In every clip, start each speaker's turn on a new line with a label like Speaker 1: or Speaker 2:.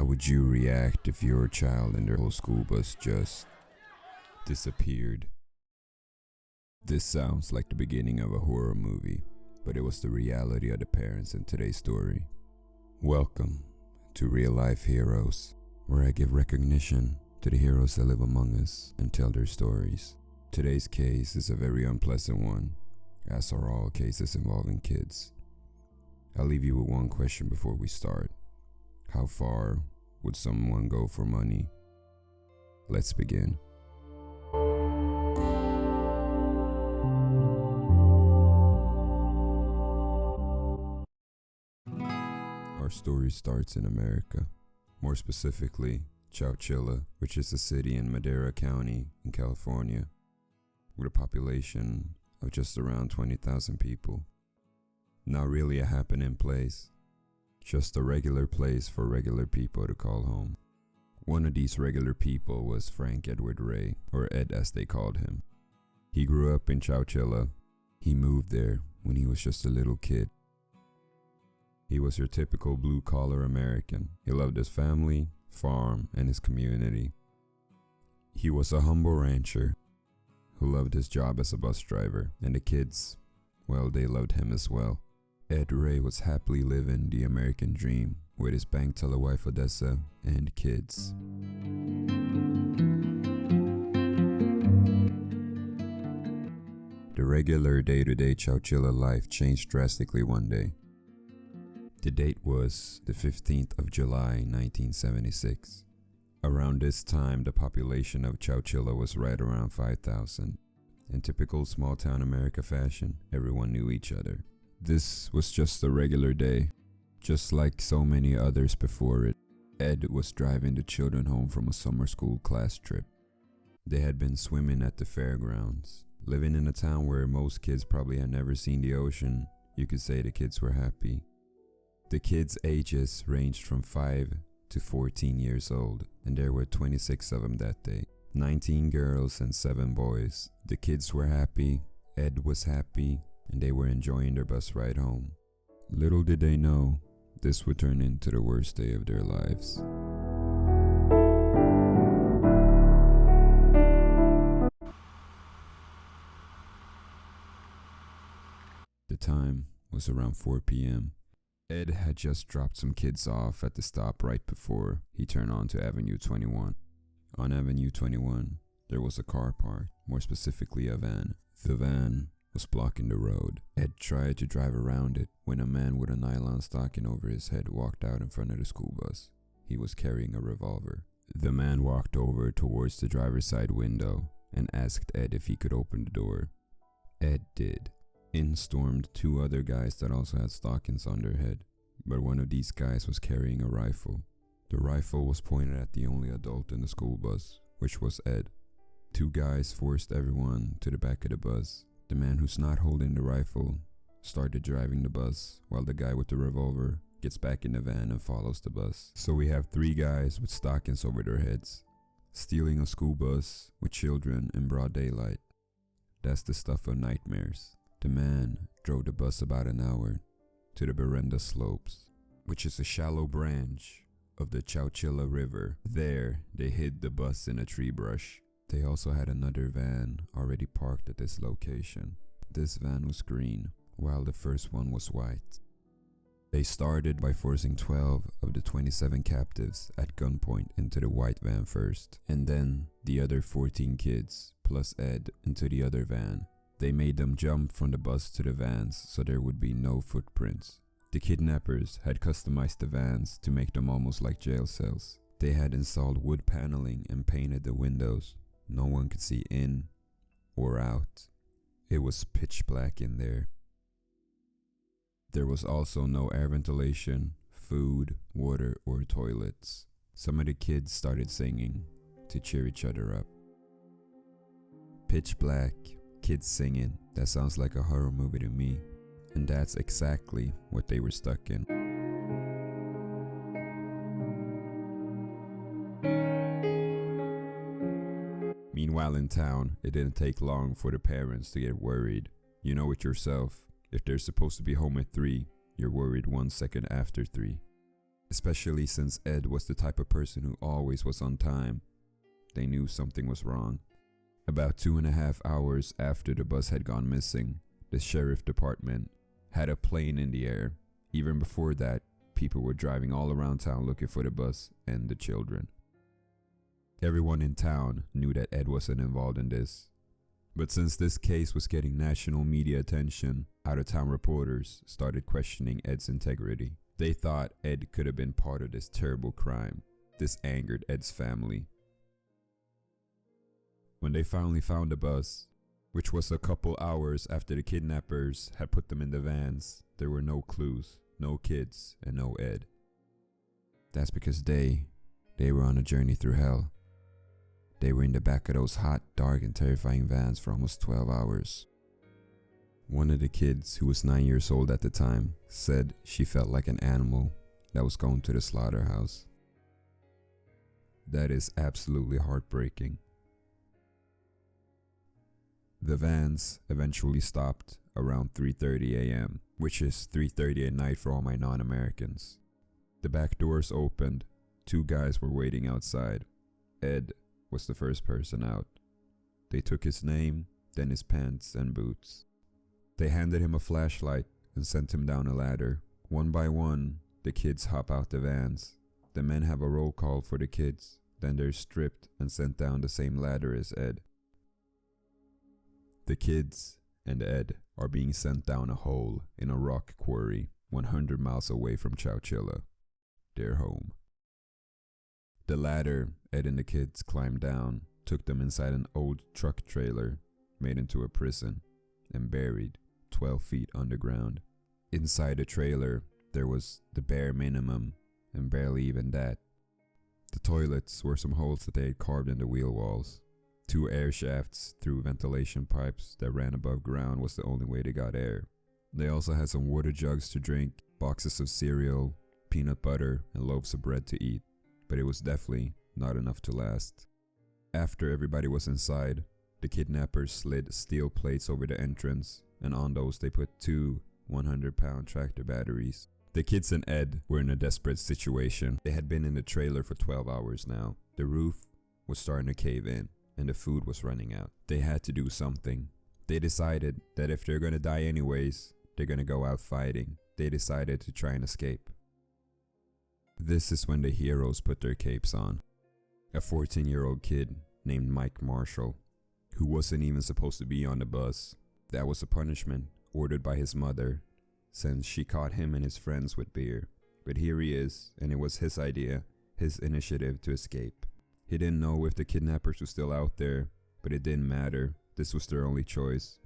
Speaker 1: would you react if your child and their whole school bus just disappeared? This sounds like the beginning of a horror movie, but it was the reality of the parents in today's story. Welcome to Real Life Heroes, where I give recognition to the heroes that live among us and tell their stories. Today's case is a very unpleasant one, as are all cases involving kids. I'll leave you with one question before we start. How far would someone go for money? Let's begin. Our story starts in America, more specifically Chowchilla, which is a city in Madera County in California, with a population of just around 20,000 people. Not really a happening place, just a regular place for regular people to call home. One of these regular people was Frank Edward Ray, or Ed as they called him. He grew up in Chowchilla. He moved there when he was just a little kid. He was your typical blue-collar American. He loved his family, farm, and his community. He was a humble rancher who loved his job as a bus driver, and the kids, well, they loved him as well. Ed Ray was happily living the American dream with his bank teller wife Odessa and kids. The regular day-to-day Chowchilla life changed drastically one day. The date was the 15th of July, 1976. Around this time, the population of Chowchilla was right around 5,000. In typical small-town America fashion, everyone knew each other. This was just a regular day, just like so many others before it. Ed was driving the children home from a summer school class trip. They had been swimming at the fairgrounds. Living in a town where most kids probably had never seen the ocean, you could say the kids were happy. The kids' ages ranged from 5 to 14 years old, and there were 26 of them that day. 19 girls and 7 boys. The kids were happy, Ed was happy, and they were enjoying their bus ride home. Little did they know, this would turn into the worst day of their lives. The time was around 4 p.m. Ed had just dropped some kids off at the stop right before he turned onto Avenue 21. On Avenue 21, there was a car parked, more specifically a van. The van was blocking the road. Ed tried to drive around it when a man with a nylon stocking over his head walked out in front of the school bus. He was carrying a revolver. The man walked over towards the driver's side window and asked Ed if he could open the door. Ed did. In stormed 2 other guys that also had stockings on their head, but one of these guys was carrying a rifle. The rifle was pointed at the only adult in the school bus, which was Ed. 2 guys forced everyone to the back of the bus. The man who's not holding the rifle started driving the bus, while the guy with the revolver gets back in the van and follows the bus. So we have 3 guys with stockings over their heads, stealing a school bus with children in broad daylight. That's the stuff of nightmares. The man drove the bus about an hour to the Berenda Slopes, which is a shallow branch of the Chowchilla River. There, they hid the bus in a tree brush. They also had another van already parked at this location. This van was green, while the first one was white. They started by forcing 12 of the 27 captives at gunpoint into the white van first, and then the other 14 kids, plus Ed, into the other van. They made them jump from the bus to the vans so there would be no footprints. The kidnappers had customized the vans to make them almost like jail cells. They had installed wood paneling and painted the windows. No one could see in or out. It was pitch black in there. There was also no air ventilation, food, water, or toilets. Some of the kids started singing to cheer each other up. Pitch black, kids singing, that sounds like a horror movie to me. And that's exactly what they were stuck in. Meanwhile in town, it didn't take long for the parents to get worried. You know it yourself. If they're supposed to be home at 3, you're worried 1 second after 3. especially since Ed was the type of person who always was on time. They knew something was wrong. About 2.5 hours after the bus had gone missing, the sheriff department had a plane in the air. Even before that, people were driving all around town looking for the bus and the children. Everyone in town knew that Ed wasn't involved in this. But since this case was getting national media attention, out-of-town reporters started questioning Ed's integrity. They thought Ed could have been part of this terrible crime. This angered Ed's family. When they finally found the bus, which was a couple hours after the kidnappers had put them in the vans, there were no clues, no kids, and no Ed. That's because they were on a journey through hell. They were in the back of those hot, dark, and terrifying vans for almost 12 hours. One of the kids, who was 9 years old at the time, said she felt like an animal that was going to the slaughterhouse. That is absolutely heartbreaking. The vans eventually stopped around 3:30 a.m., which is 3:30 at night for all my non-Americans. The back doors opened. 2 guys were waiting outside. Ed was the first person out. They took his name, then his pants and boots. They handed him a flashlight and sent him down a ladder. One by one, the kids hop out the vans. The men have a roll call for the kids, then they're stripped and sent down the same ladder as Ed. The kids and Ed are being sent down a hole in a rock quarry 100 miles away from Chowchilla, their home. The ladder Ed and the kids climbed down took them inside an old truck trailer made into a prison and buried 12 feet underground. Inside the trailer, there was the bare minimum, and barely even that. The toilets were some holes that they had carved in the wheel walls. 2 air shafts through ventilation pipes that ran above ground was the only way they got air. They also had some water jugs to drink, boxes of cereal, peanut butter, and loaves of bread to eat. But it was definitely not enough to last. After everybody was inside, the kidnappers slid steel plates over the entrance, and on those they put 2 100-pound tractor batteries. The kids and Ed were in a desperate situation. They had been in the trailer for 12 hours now. The roof was starting to cave in, and the food was running out. They had to do something. They decided that if they're gonna die anyways, they're gonna go out fighting. They decided to try and escape. This is when the heroes put their capes on. A 14-year-old kid named Mike Marshall, who wasn't even supposed to be on the bus. That was a punishment ordered by his mother, since she caught him and his friends with beer. But here he is, and it was his idea, his initiative to escape. He didn't know if the kidnappers were still out there, but it didn't matter. This was their only choice.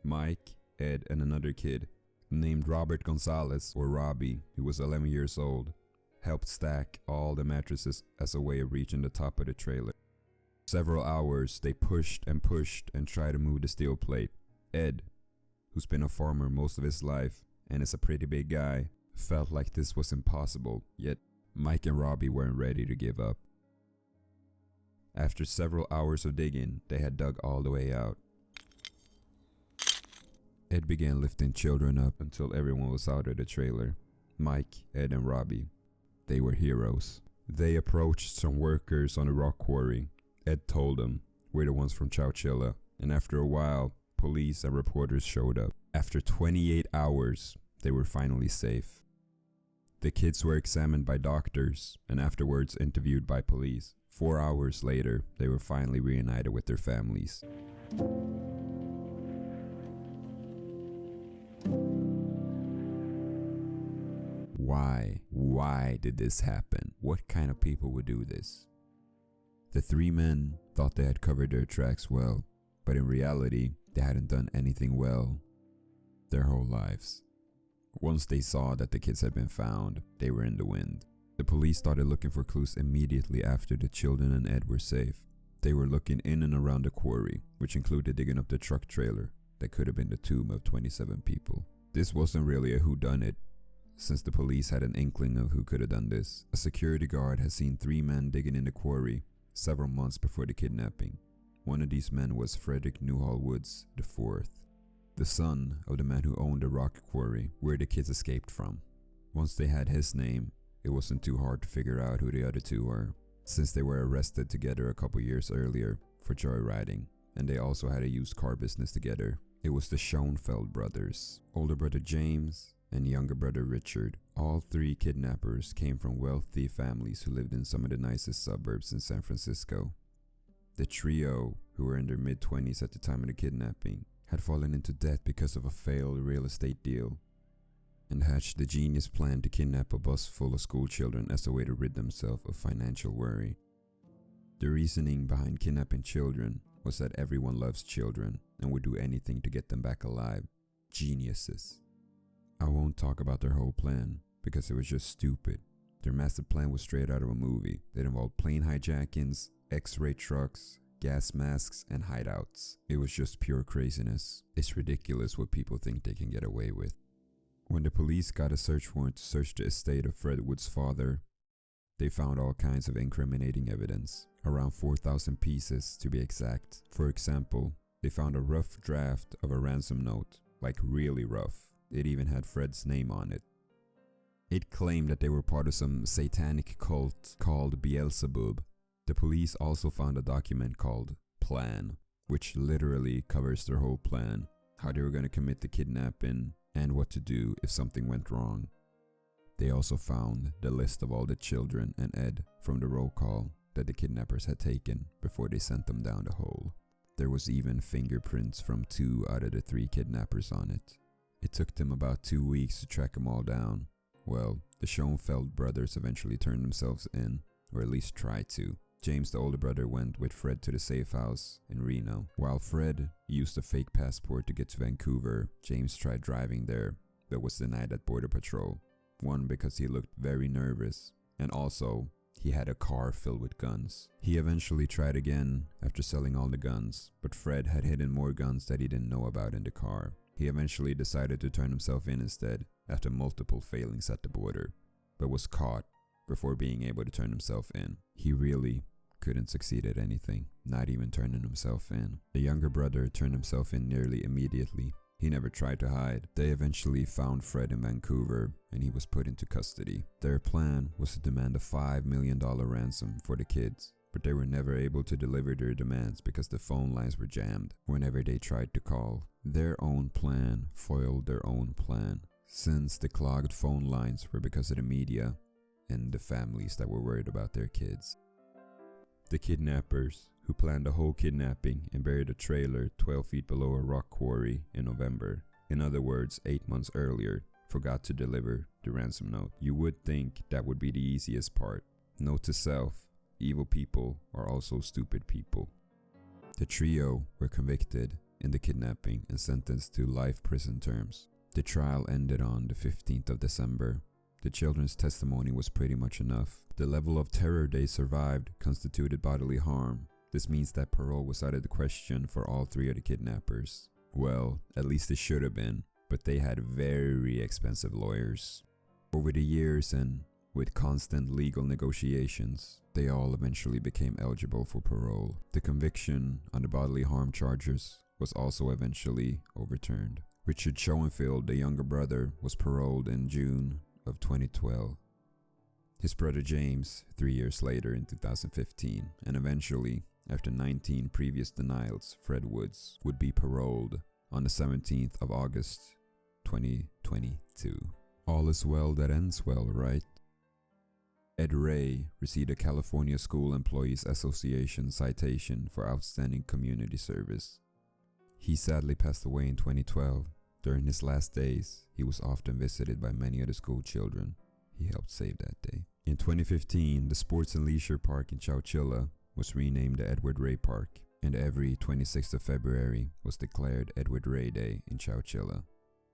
Speaker 1: Mike, Ed, and another kid, named Robert Gonzalez, or Robbie, who was 11 years old, helped stack all the mattresses as a way of reaching the top of the trailer. Several hours, they pushed and tried to move the steel plate. Ed, who's been a farmer most of his life and is a pretty big guy, felt like this was impossible, yet Mike and Robbie weren't ready to give up. After several hours of digging, they had dug all the way out. Ed began lifting children up until everyone was out of the trailer. Mike, Ed, and Robbie. They were heroes. They approached some workers on a rock quarry. Ed told them, "We're the ones from Chowchilla." And after a while, police and reporters showed up. After 28 hours, they were finally safe. The kids were examined by doctors and afterwards interviewed by police. 4 hours later, they were finally reunited with their families. Why did this happen? What kind of people would do this? The 3 men thought they had covered their tracks well, but in reality, they hadn't done anything well their whole lives. Once they saw that the kids had been found, they were in the wind. The police started looking for clues immediately after the children and Ed were safe. They were looking in and around the quarry, which included digging up the truck trailer that could have been the tomb of 27 people. This wasn't really a whodunit, since the police had an inkling of who could have done this. A security guard had seen 3 men digging in the quarry several months before the kidnapping. One of these men was Frederick Newhall Woods IV, the son of the man who owned the rock quarry where the kids escaped from. Once they had his name, it wasn't too hard to figure out who the other two were, since they were arrested together a couple years earlier for joyriding, and they also had a used car business together. It was the Schoenfeld brothers, older brother James and younger brother Richard. All three kidnappers came from wealthy families who lived in some of the nicest suburbs in San Francisco. The trio, who were in their mid-20s at the time of the kidnapping, had fallen into debt because of a failed real estate deal, and hatched the genius plan to kidnap a bus full of school children as a way to rid themselves of financial worry. The reasoning behind kidnapping children was that everyone loves children and would do anything to get them back alive. Geniuses. I won't talk about their whole plan because it was just stupid. Their massive plan was straight out of a movie. It involved plane hijackings, X-ray trucks, gas masks, and hideouts. It was just pure craziness. It's ridiculous what people think they can get away with. When the police got a search warrant to search the estate of Fred Wood's father, they found all kinds of incriminating evidence, around 4,000 pieces to be exact. For example, they found a rough draft of a ransom note, like really rough. It even had Fred's name on it. It claimed that they were part of some satanic cult called Beelzebub. The police also found a document called Plan, which literally covers their whole plan, how they were going to commit the kidnapping, and what to do if something went wrong. They also found the list of all the children and Ed from the roll call that the kidnappers had taken before they sent them down the hole. There was even fingerprints from 2 out of the 3 kidnappers on it. It took them about 2 weeks to track them all down. Well, the Schoenfeld brothers eventually turned themselves in, or at least tried to. James, the older brother, went with Fred to the safe house in Reno. While Fred used a fake passport to get to Vancouver, James tried driving there, but was denied at Border Patrol. One, because he looked very nervous, and also, he had a car filled with guns. He eventually tried again after selling all the guns, but Fred had hidden more guns that he didn't know about in the car. He eventually decided to turn himself in instead, after multiple failings at the border, but was caught before being able to turn himself in. He really couldn't succeed at anything, not even turning himself in. The younger brother turned himself in nearly immediately. He never tried to hide. They eventually found Fred in Vancouver, and he was put into custody. Their plan was to demand a $5 million ransom for the kids, but they were never able to deliver their demands because the phone lines were jammed whenever they tried to call. Their own plan foiled their own plan, since the clogged phone lines were because of the media and the families that were worried about their kids. The kidnappers, who planned the whole kidnapping and buried a trailer 12 feet below a rock quarry in November, in other words 8 months earlier, forgot to deliver the ransom note. You would think that would be the easiest part. Note to self, evil people are also stupid people. The trio were convicted in the kidnapping and sentenced to life prison terms. The trial ended on the 15th of December. The children's testimony was pretty much enough. The level of terror they survived constituted bodily harm. This means that parole was out of the question for all 3 of the kidnappers. Well, at least it should have been, but they had very expensive lawyers. Over the years and with constant legal negotiations, they all eventually became eligible for parole. The conviction on the bodily harm charges was also eventually overturned. Richard Schoenfeld, the younger brother, was paroled in June of 2012. His brother James 3 years later in 2015, and eventually, after 19 previous denials, Fred Woods would be paroled on the 17th of August 2022. All is well that ends well, right? Ed Ray received a California School Employees Association citation for outstanding community service. He sadly passed away in 2012. During his last days, he was often visited by many of the school children he helped save that day. In 2015, the Sports and Leisure Park in Chowchilla was renamed the Edward Ray Park, and every 26th of February was declared Edward Ray Day in Chowchilla.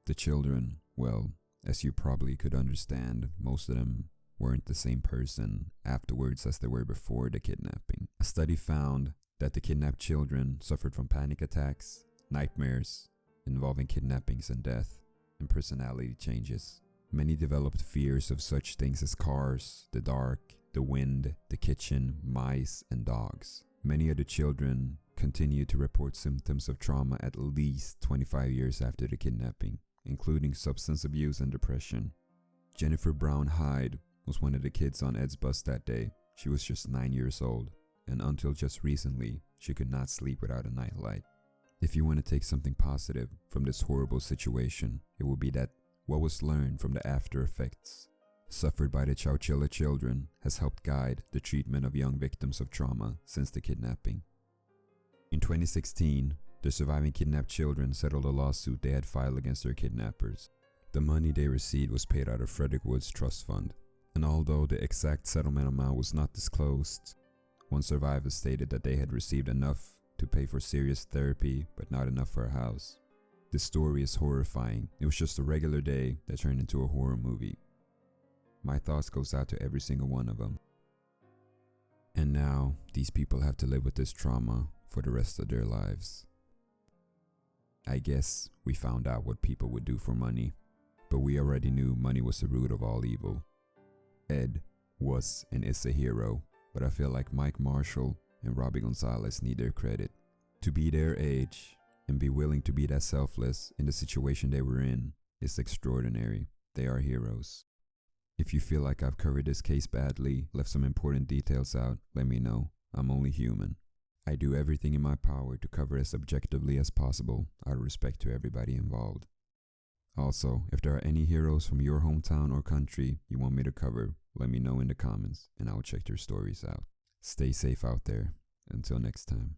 Speaker 1: The children, well, as you probably could understand, most of them weren't the same person afterwards as they were before the kidnapping. A study found that the kidnapped children suffered from panic attacks, nightmares involving kidnappings and death, and personality changes. Many developed fears of such things as cars, the dark, the wind, the kitchen, mice, and dogs. Many of the children continued to report symptoms of trauma at least 25 years after the kidnapping, including substance abuse and depression. Jennifer Brown Hyde was one of the kids on Ed's bus that day. She was just 9 years old, and until just recently, she could not sleep without a night light. If you want to take something positive from this horrible situation, it would be that what was learned from the after effects suffered by the Chowchilla children has helped guide the treatment of young victims of trauma since the kidnapping. In 2016, the surviving kidnapped children settled a lawsuit they had filed against their kidnappers. The money they received was paid out of Frederick Wood's trust fund, and although the exact settlement amount was not disclosed, one survivor stated that they had received enough to pay for serious therapy but not enough for a house. This story is horrifying. It was just a regular day that turned into a horror movie. My thoughts goes out to every single one of them. And now, these people have to live with this trauma for the rest of their lives. I guess we found out what people would do for money, but we already knew money was the root of all evil. Ed was and is a hero, but I feel like Mike Marshall and Robbie Gonzalez need their credit. To be their age and be willing to be that selfless in the situation they were in is extraordinary. They are heroes. If you feel like I've covered this case badly, left some important details out, let me know. I'm only human. I do everything in my power to cover as objectively as possible out of respect to everybody involved. Also, if there are any heroes from your hometown or country you want me to cover, let me know in the comments and I will check their stories out. Stay safe out there. Until next time.